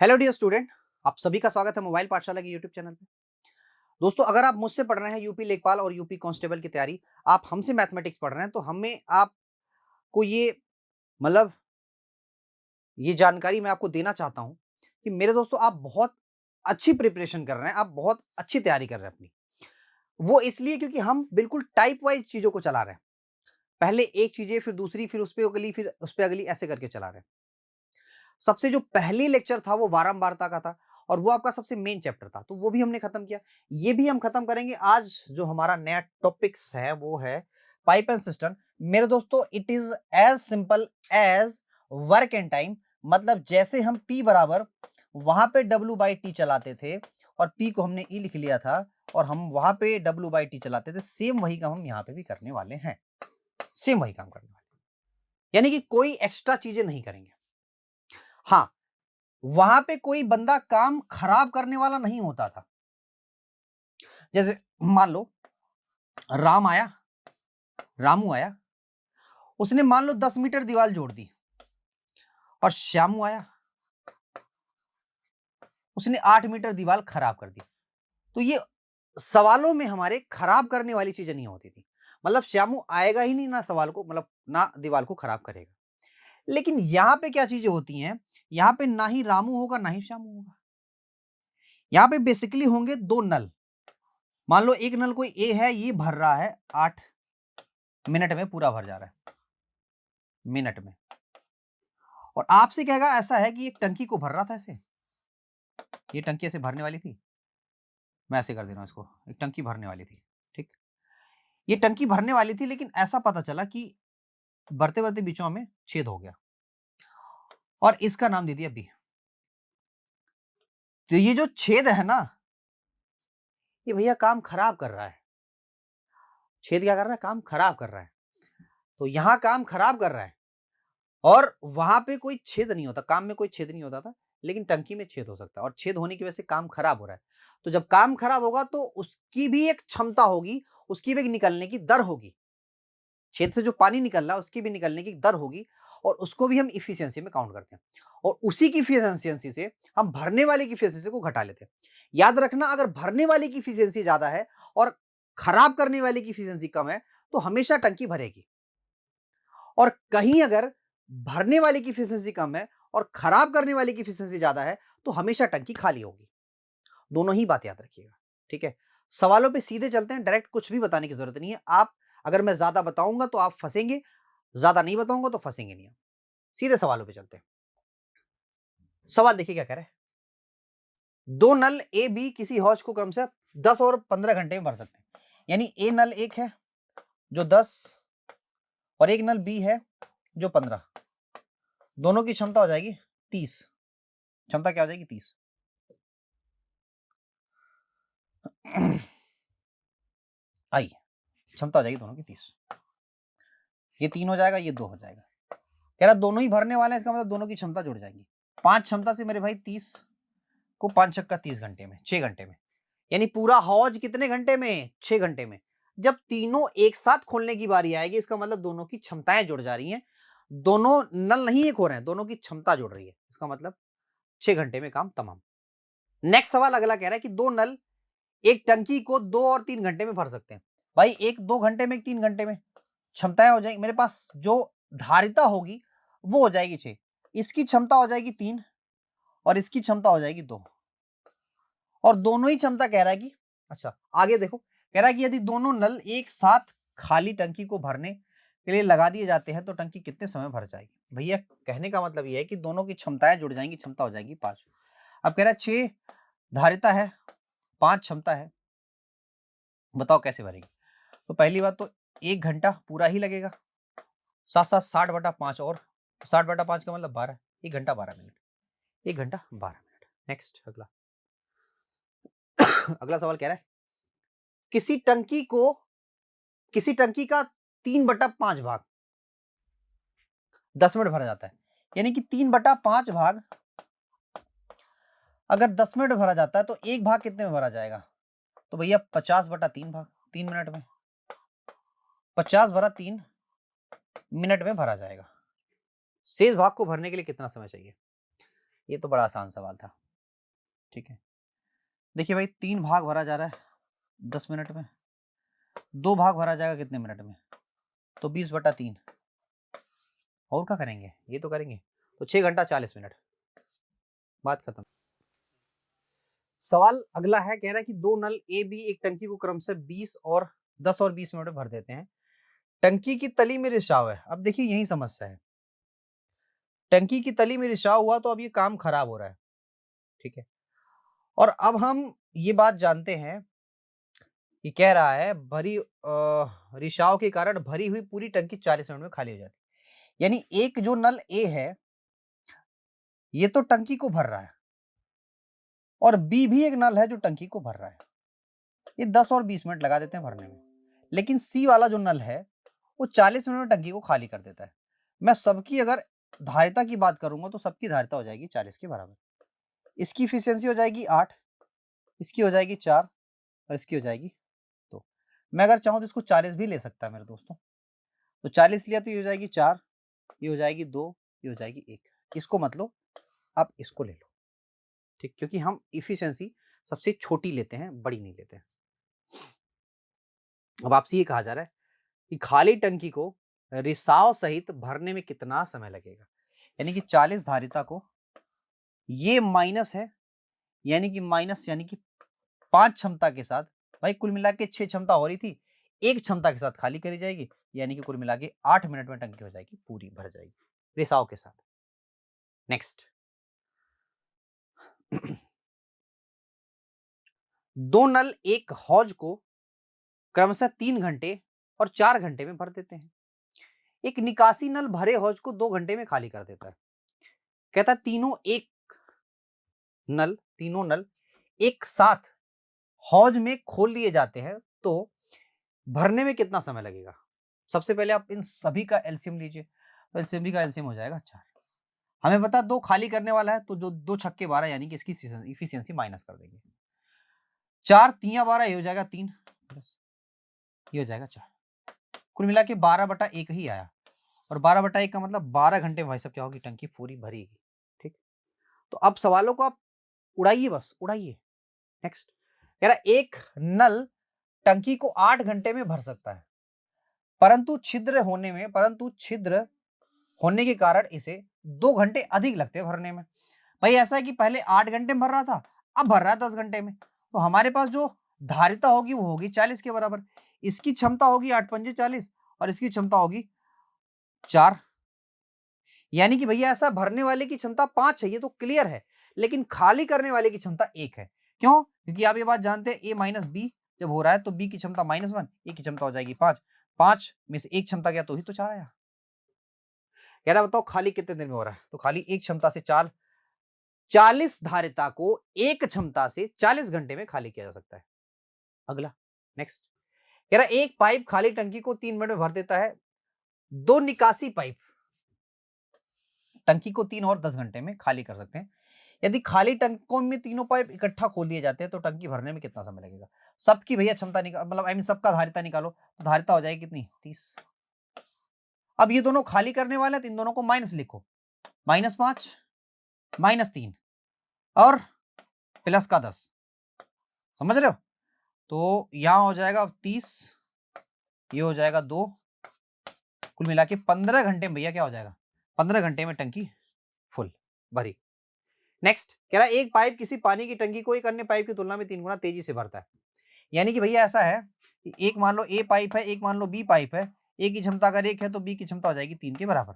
Hello dear student, आप सभी का स्वागत है मोबाइल पाठशाला के यूट्यूब चैनल पे। दोस्तों, अगर आप मुझसे पढ़ रहे हैं यूपी लेखपाल और यूपी कांस्टेबल की तैयारी, आप हमसे मैथमेटिक्स पढ़ रहे हैं, तो हमें आपको ये मतलब ये जानकारी मैं आपको देना चाहता हूं कि मेरे दोस्तों, आप बहुत अच्छी प्रिपरेशन कर रहे हैं, आप बहुत अच्छी तैयारी कर रहे हैं अपनी। वो इसलिए क्योंकि हम बिल्कुल टाइप वाइज चीजों को चला रहे हैं। पहले एक चीजें, फिर दूसरी, फिर उस पर अगली, फिर उस पर अगली, ऐसे करके चला रहे हैं। सबसे जो पहली लेक्चर था वो बारंबारता का था और वो आपका सबसे मेन चैप्टर था, तो वो भी हमने खत्म किया। ये भी हम खत्म करेंगे। आज जो हमारा नया टॉपिक्स है वो है पाइप एंड सिस्टम। मेरे दोस्तों, it is as simple as work and time. मतलब जैसे हम P बराबर वहां पे W/T चलाते थे और P को हमने E लिख लिया था और हम वहां पे W/T चलाते थे, सेम वही काम हम यहाँ पे भी करने वाले हैं। सेम वही काम करने वाले हैं, यानी कि कोई एक्स्ट्रा चीजें नहीं करेंगे। हाँ, वहां पे कोई बंदा काम खराब करने वाला नहीं होता था। जैसे मान लो राम आया, रामू आया, उसने मान लो 10 मीटर दीवार जोड़ दी। और श्यामू आया, उसने 8 मीटर दीवार खराब कर दी। तो ये सवालों में हमारे खराब करने वाली चीजें नहीं होती थी। मतलब श्यामू आएगा ही नहीं, ना सवाल को, मतलब ना दीवार को खराब करेगा। लेकिन यहां पे क्या चीजें होती हैं, यहां पे ना ही रामू होगा ना ही श्यामू होगा। यहां पे बेसिकली होंगे दो नल। मान लो एक नल कोई ए है, ये भर रहा है 8 मिनट में, पूरा भर जा रहा है मिनट में। और आपसे कहेगा ऐसा है कि एक टंकी को भर रहा था ऐसे, ये टंकी ऐसे भरने वाली थी। मैं ऐसे कर दे रहा हूं इसको, एक टंकी भरने वाली थी। ठीक, ये टंकी भरने वाली थी, लेकिन ऐसा पता चला कि भरते भरते बीचों में छेद हो गया और इसका नाम दे दिया बी। तो ये जो छेद है ना, ये भैया काम खराब कर रहा है। छेद क्या कर रहा है? काम खराब कर रहा है। तो यहां काम खराब कर रहा है और वहां पे कोई छेद नहीं होता, काम में कोई छेद नहीं होता था, लेकिन टंकी में छेद हो सकता है और छेद होने की वजह से काम खराब हो रहा है। तो जब काम खराब होगा तो उसकी भी एक क्षमता होगी, उसकी भी एक निकलने की दर होगी। छेद से जो पानी निकल रहा है उसकी भी निकलने की दर होगी और उसको भी हम इफिशियंसी में काउंट करते हैं और उसी की इफिशियंसी से हम भरने वाले की इफिशियंसी को घटा लेते हैं। याद रखना, अगर भरने वाले की इफिशियंसी ज्यादा है और खराब करने वाले की इफिशियंसी कम है, तो हमेशा टंकी भरेगी। और कहीं अगर भरने वाले की इफिशियंसी कम है और खराब करने वाले की इफिशियंसी ज्यादा है, तो हमेशा टंकी खाली होगी। दोनों ही बात याद रखिएगा। ठीक है, सवालों पे सीधे चलते हैं, डायरेक्ट कुछ भी बताने की जरूरत नहीं है। आप अगर मैं ज्यादा बताऊंगा तो आप फंसेंगे, ज्यादा नहीं बताऊंगा तो फंसेंगे नहीं आप। सीधे सवालों पे चलते हैं। सवाल देखिए क्या कह रहे हैं। दो नल ए बी किसी हौज को क्रमशः 10 और 15 घंटे में भर सकते हैं। यानी ए नल एक है जो 10 और एक नल बी है जो 15। दोनों की क्षमता हो जाएगी 30। क्षमता क्या हो जाएगी? 30। आई, क्षमता हो जाएगी दोनों की 30। ये 3 हो जाएगा, ये 2 हो जाएगा। कह रहा दोनों ही भरने वाले हैं, इसका मतलब दोनों की क्षमता जुड़ जाएगी। 5 क्षमता से मेरे भाई 30 को 5 छक्का 30 घंटे में, 6 घंटे में। यानी पूरा हौज कितने घंटे में? 6 घंटे में। जब तीनों एक साथ खोलने की बारी आएगी, इसका मतलब दोनों की क्षमताएं जुड़ जा रही हैं। दोनों नल नहीं एक हो रहे हैं, दोनों की क्षमता जुड़ रही है। इसका मतलब 6 घंटे में काम तमाम। नेक्स्ट सवाल अगला कह रहा है कि दो नल एक टंकी को 2 और 3 घंटे में भर सकते हैं। भाई एक 2 घंटे में, एक 3 घंटे में। क्षमताएं हो जाएगी मेरे पास, जो धारिता होगी वो हो जाएगी 6। इसकी क्षमता हो जाएगी 3 और इसकी क्षमता हो जाएगी 2। और दोनों ही क्षमता कह रहा है कि, अच्छा आगे देखो, कह रहा है कि यदि दोनों नल एक साथ खाली टंकी को भरने के लिए लगा दिए जाते हैं तो टंकी कितने समय भर जाएगी? भैया कहने का मतलब यह है कि दोनों की क्षमताएं जुड़ जाएंगी, क्षमता हो जाएगी 5। अब कह रहा है 6 धारिता है, 5 क्षमता है, बताओ कैसे भरेगी? तो पहली बात तो 1 घंटा पूरा ही लगेगा, साथ साथ 60/5 और 60/5 का मतलब 12, 1 घंटा 12 मिनट, 1 घंटा 12 मिनट। नेक्स्ट अगला। अगला सवाल कह रहा है किसी टंकी को, किसी टंकी का 3/5 भाग 10 मिनट भरा जाता है। यानी कि 3/5 भाग अगर 10 मिनट भरा जाता है तो एक भाग कितने में भरा जाएगा? तो भैया 50/3 भाग 3 मिनट में, 50/3 मिनट में भरा जाएगा। शेष भाग को भरने के लिए कितना समय चाहिए? ये तो बड़ा आसान सवाल था। ठीक है, देखिए भाई 3 भाग भरा जा रहा है 10 मिनट में, 2 भाग भरा जाएगा कितने मिनट में, तो 20/3। और क्या करेंगे, ये तो करेंगे, तो 6 घंटा 40 मिनट, बात खत्म। सवाल अगला है, कह रहा है कि दो नल ए बी एक टंकी को क्रमशः 20 और 10 और 20 मिनट में भर देते हैं। टंकी की तली में रिसाव है। अब देखिए यही समस्या है, टंकी की तली में रिसाव हुआ तो अब ये काम खराब हो रहा है। ठीक है, और अब हम ये बात जानते हैं कि कह रहा है भरी रिसाव के कारण भरी हुई पूरी टंकी 40 मिनट में खाली हो जाती है। यानी एक जो नल ए है ये तो टंकी को भर रहा है, और बी भी एक नल है जो टंकी को भर रहा है। ये 10 और 20 मिनट लगा देते हैं भरने में, लेकिन सी वाला जो नल है वो 40 मिनट में टंकी को खाली कर देता है। मैं सबकी अगर धारिता की बात करूंगा तो सबकी धारिता हो जाएगी 40 के बराबर। इसकी इफिशियंसी हो जाएगी 8, इसकी हो जाएगी 4 और इसकी हो जाएगी 2। मैं अगर चाहूं तो इसको 40 भी ले सकता है मेरे दोस्तों। तो 40 लिया तो ये हो जाएगी 4, ये हो जाएगी 2, ये हो जाएगी 1। इसको मत लो, आप इसको ले लो। ठीक, क्योंकि हम इफिशियंसी सबसे छोटी लेते हैं, बड़ी नहीं लेते हैं। अब आपसे ये कहा जा रहा है कि खाली टंकी को रिसाव सहित भरने में कितना समय लगेगा। यानी कि 40 धारिता को ये माइनस है, यानी कि माइनस यानी कि 5 क्षमता के साथ, भाई कुल मिला के 6 क्षमता हो रही थी, 1 क्षमता के साथ खाली करी जाएगी। यानी कि कुल मिला के 8 मिनट में टंकी हो जाएगी, पूरी भर जाएगी रिसाव के साथ। नेक्स्ट, दो नल एक हौज को क्रमशः 3 घंटे और 4 घंटे में भर देते हैं। एक निकासी नल भरे हौज को 2 घंटे में खाली कर देता है। कहता है तीनों नल एक साथ हौज में खोल दिए जाते हैं तो भरने में कितना समय लगेगा। सबसे पहले आप इन सभी का एलसीएम लीजिए, तो सभी का एलसीएम हो जाएगा 4। हमें पता दो खाली करने वाला है, तो जो 2 छक्के 12 यानी कि इसकी इफिशियंसी माइनस कर देंगे। 4 तिया 12, ये हो जाएगा 3 प्लस ये हो जाएगा 4। कुल मिला के 12/1 ही आया, और 12/1 का मतलब 12 घंटे में भाई साहब क्या होगी, टंकी पूरी भरेगी। ठीक, तो अब सवालों को आप उड़ाइए, बस उड़ाइए। नेक्स्ट, कह रहा एक नल टंकी को 8 घंटे में भर सकता है, परंतु छिद्र होने के कारण इसे 2 घंटे अधिक लगते हैं भरने में। भाई ऐसा है कि पहले 8 घंटे में भर रहा था, अब भर रहा है 10 घंटे में, तो हमारे पास जो धारिता होगी वो होगी 40 के बराबर। इसकी क्षमता होगी 8 पंजे 40 और इसकी क्षमता होगी 4। यानी कि भैया ऐसा भरने वाले की क्षमता 5 है, ये तो क्लियर है, लेकिन खाली करने वाले की क्षमता 1 है। क्यों? क्योंकि आप ये बात जानते हैं ए माइनस बी जब हो रहा है तो बी की क्षमता -1, ए की क्षमता हो जाएगी 5। 5 में से 1 क्षमता गया तो ही तो 4 आया। कह रहा बताओ खाली कितने दिन में हो रहा है, तो खाली 1 क्षमता से 4, 40 धारिता को 1 क्षमता से 40 घंटे में खाली किया जा सकता है। अगला, नेक्स्ट, कह रहा एक पाइप खाली टंकी को 3 मिनट में भर देता है। 2 निकासी पाइप टंकी को 3 और 10 घंटे में खाली कर सकते हैं। यदि खाली टंकों में तीनों पाइप इकट्ठा खोल दिए जाते हैं तो टंकी भरने में कितना समय लगेगा। सबकी भैया क्षमता निकाल, मतलब आई मीन सबका धारिता निकालो, तो धारिता हो जाएगी कितनी, 30। अब ये दोनों खाली करने वाले हैं तो इन दोनों को माइनस लिखो, -5 -3 और प्लस का 10, समझ रहे हो। तो यहां हो जाएगा 30, ये हो जाएगा 2, कुल मिला के 15 घंटे में भैया क्या हो जाएगा, 15 घंटे में टंकी फुल भरी। नेक्स्ट, कह रहा है एक पाइप किसी पानी की टंकी को एक अन्य पाइप की तुलना में 3 गुना तेजी से भरता है। यानी कि भैया ऐसा है कि एक मान लो ए पाइप है, एक मान लो बी पाइप है, ए की क्षमता अगर 1 है तो बी की क्षमता हो जाएगी 3 के बराबर।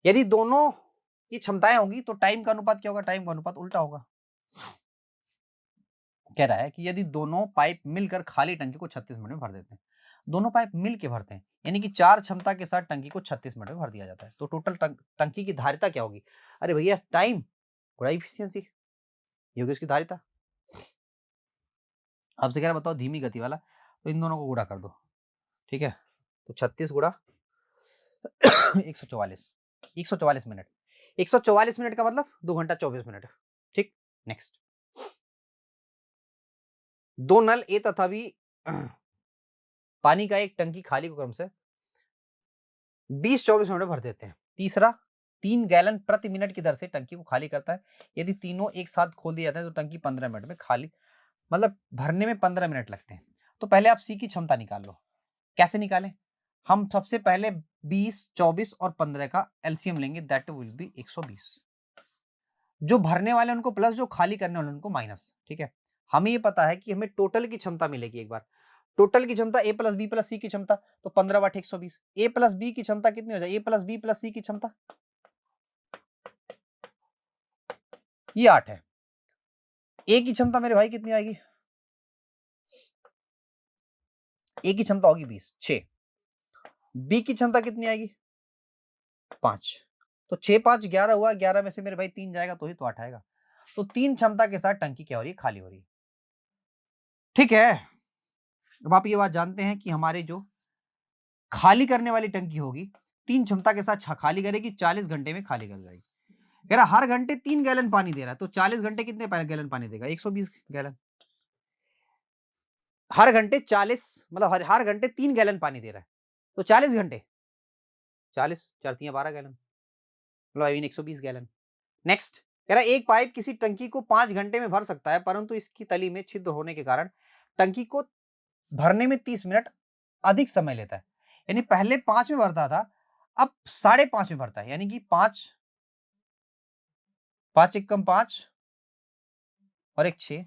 यदि दोनों की क्षमताएं होंगी तो टाइम का अनुपात क्या होगा, टाइम का अनुपात उल्टा होगा। कह रहा है कि यदि दोनों पाइप मिलकर खाली टंकी को 36 मिनट में भर देते हैं, दोनों पाइप मिल के भरते हैं, यानी कि 4 क्षमता के साथ टंकी को 36 मिनट में भर दिया जाता है, तो टोटल टंकी की धारिता क्या होगी। अरे भैया टाइम गुणा इफिशियंसी, ये होगी उसकी धारिता। आपसे कह रहा बताओ धीमी गति वाला, तो इन दोनों को गुणा कर दो। ठीक है, तो 36 गुणा 144, 144 मिनट, 144 मिनट का मतलब 2 घंटा 24 मिनट। ठीक, नेक्स्ट, दो नल ए तथा बी पानी का एक टंकी खाली को क्रम से 20-24 मिनट में भर देते हैं। तीसरा 3 गैलन प्रति मिनट की दर से टंकी को खाली करता है। यदि तीनों एक साथ खोल दिए जाते हैं तो टंकी 15 मिनट में खाली, मतलब भरने में 15 मिनट लगते हैं। तो पहले आप सी की क्षमता निकाल लो। कैसे निकालें? हम सबसे पहले 20, 24 और 15 का एलसीएम लेंगे, दैट विल बी 120। जो भरने वाले उनको प्लस, जो खाली करने वाले उनको माइनस। ठीक है, हमें ये पता है कि हमें टोटल की क्षमता मिलेगी। एक बार टोटल की क्षमता ए प्लस बी प्लस सी की क्षमता, तो 15 बटे 120। ए प्लस बी की क्षमता कितनी हो जाए? ए प्लस बी प्लस सी की क्षमता ये 8 है। ए की क्षमता मेरे भाई कितनी आएगी? ए की क्षमता होगी 20, 6। बी की क्षमता कितनी आएगी? 5। तो 6 5 11 हुआ, 11 में से मेरे भाई 3 जाएगा तो ही तो 8 आएगा। तो 3 क्षमता के साथ टंकी क्या हो रही है? खाली हो रही है। ठीक है, अब आप ये बात जानते हैं कि हमारे जो खाली करने वाली टंकी होगी 3 क्षमता के साथ खाली करेगी, 40 घंटे में खाली कर जाएगी। कह रहा हर घंटे 3 गैलन पानी दे रहा है, तो 40 घंटे कितने गैलन पानी देगा? 120 गैलन। हर घंटे 40, मतलब हर घंटे 3 गैलन पानी दे रहा है, तो 40 घंटे, 40 4 3 12 गैलन, मतलब आई मीन 120 गैलन। नेक्स्ट कह रहा है एक पाइप किसी टंकी को 5 घंटे में भर सकता है, परंतु इसकी तली में छिद्र होने के कारण टंकी को भरने में 30 मिनट अधिक समय लेता है। यानी पहले 5 में भरता था, अब 5.5 में भरता है। यानी कि 5 5 एक कम 5 और एक 6,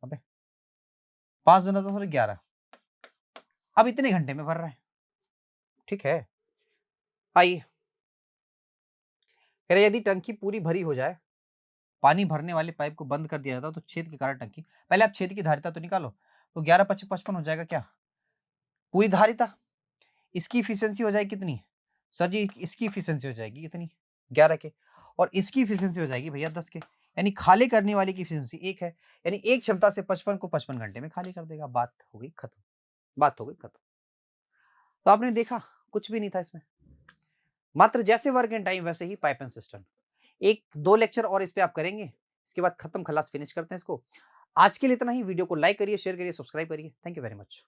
अबे 5 दूना 10 और 11, अब इतने घंटे में भर रहा है। ठीक है, आइए कह रहे यदि टंकी पूरी भरी हो जाए, पानी भरने वाले पाइप को बंद कर दिया जाता तो छेद के कारण टंकी, पहले आप छेद की धारिता तो निकालो, तो 11 5 55 हो जाएगा क्या? पूरी धारिता। इसकी इफिशियंसी हो जाएगी कितनी? सर जी इसकी इफिशियंसी हो जाएगी कितनी? 11 के, और इसकी इफिशियंसी हो जाएगी भैया 10 के। यानी खाली करने वाली की इफिशियंसी 1 है, यानी एक क्षमता से 55 को 55 घंटे में खाली कर देगा। बात हो गई खत्म, बात हो गई खत्म। तो आपने देखा कुछ भी नहीं था इसमें, मात्र जैसे वर्क एंड टाइम वैसे ही पाइप एंड सिस्टम। एक 2 लेक्चर और इस पे आप करेंगे, इसके बाद खत्म, खलास, फिनिश करते हैं इसको। आज के लिए इतना ही। वीडियो को लाइक करिए, शेयर करिए, सब्सक्राइब करिए। Thank you very much.